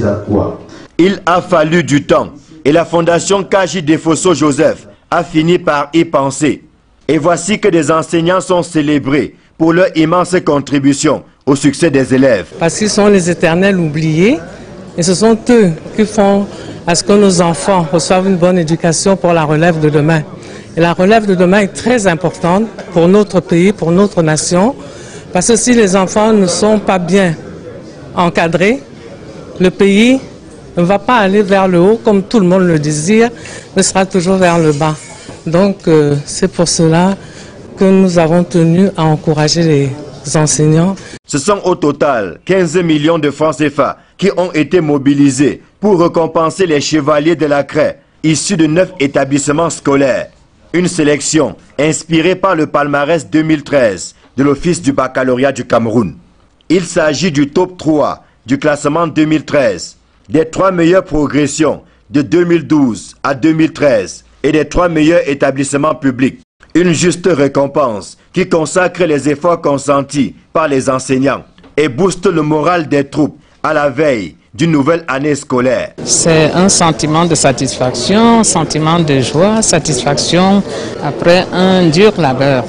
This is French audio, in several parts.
à quoi? Il a fallu du temps et la Fondation Kaji Defosso Joseph a fini par y penser. Et voici que des enseignants sont célébrés pour leur immense contribution au succès des élèves. Parce qu'ils sont les éternels oubliés et ce sont eux qui font à ce que nos enfants reçoivent une bonne éducation pour la relève de demain. Et la relève de demain est très importante pour notre pays, pour notre nation, parce que si les enfants ne sont pas bien encadrés, le pays ne va pas aller vers le haut comme tout le monde le désire, mais sera toujours vers le bas. Donc c'est pour cela que nous avons tenu à encourager les enseignants. Ce sont au total 15 millions de francs CFA qui ont été mobilisés pour récompenser les chevaliers de la craie issus de 9 établissements scolaires. Une sélection inspirée par le palmarès 2013 de l'Office du baccalauréat du Cameroun. Il s'agit du top 3 du classement 2013, des 3 meilleures progressions de 2012 à 2013 et des 3 meilleurs établissements publics. Une juste récompense qui consacre les efforts consentis par les enseignants et booste le moral des troupes à la veille d'une nouvelle année scolaire. C'est un sentiment de satisfaction, un sentiment de joie, satisfaction après un dur labeur.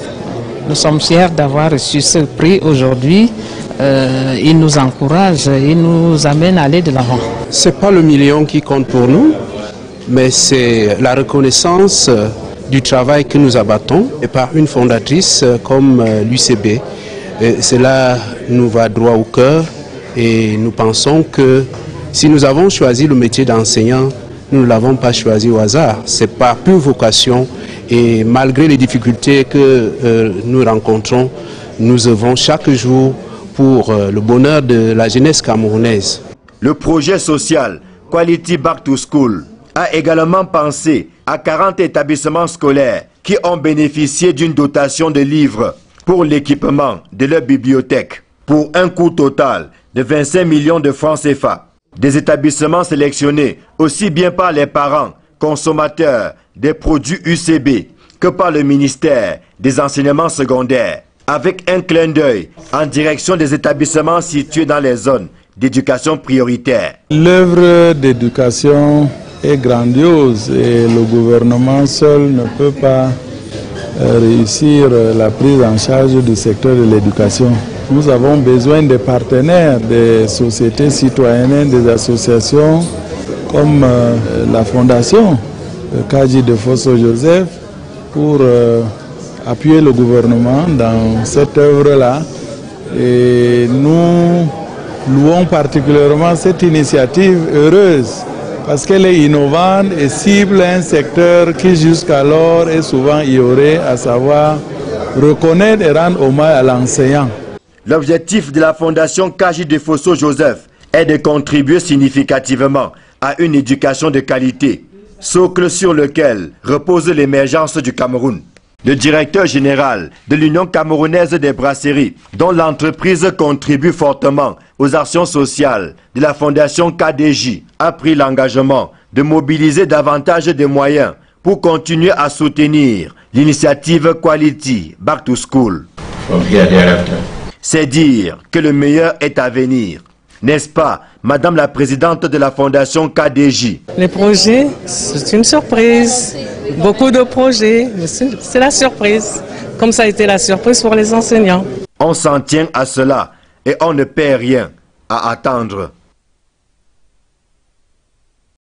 Nous sommes fiers d'avoir reçu ce prix aujourd'hui. Il nous encourage, il nous amène à aller de l'avant. Ce n'est pas le million qui compte pour nous, mais c'est la reconnaissance du travail que nous abattons et par une fondatrice comme l'UCB. Cela nous va droit au cœur et nous pensons que si nous avons choisi le métier d'enseignant, nous ne l'avons pas choisi au hasard. C'est par pure vocation et malgré les difficultés que nous rencontrons, nous œuvrons chaque jour pour le bonheur de la jeunesse camerounaise. Le projet social Quality Back to School a également pensé à 40 établissements scolaires qui ont bénéficié d'une dotation de livres pour l'équipement de leur bibliothèque pour un coût total de 25 millions de francs CFA. Des établissements sélectionnés aussi bien par les parents, consommateurs des produits UCB que par le ministère des enseignements secondaires, avec un clin d'œil en direction des établissements situés dans les zones d'éducation prioritaire. L'œuvre d'éducation est grandiose et le gouvernement seul ne peut pas réussir la prise en charge du secteur de l'éducation. Nous avons besoin des partenaires, des sociétés citoyennes, des associations comme la Fondation Kaji Defosso Joseph pour appuyer le gouvernement dans cette œuvre-là. Et nous louons particulièrement cette initiative heureuse parce qu'elle est innovante et cible un secteur qui jusqu'alors est souvent ignoré, à savoir reconnaître et rendre hommage à l'enseignant. L'objectif de la Fondation Kaji Defosso Joseph est de contribuer significativement à une éducation de qualité, socle sur lequel repose l'émergence du Cameroun. Le directeur général de l'Union camerounaise des brasseries, dont l'entreprise contribue fortement aux actions sociales de la Fondation KDJ, a pris l'engagement de mobiliser davantage de moyens pour continuer à soutenir l'initiative Quality Back to School. C'est dire que le meilleur est à venir. N'est-ce pas, Madame la Présidente de la Fondation KDJ? Les projets, c'est une surprise. Beaucoup de projets, mais c'est la surprise. Comme ça a été la surprise pour les enseignants. On s'en tient à cela et on ne perd rien à attendre.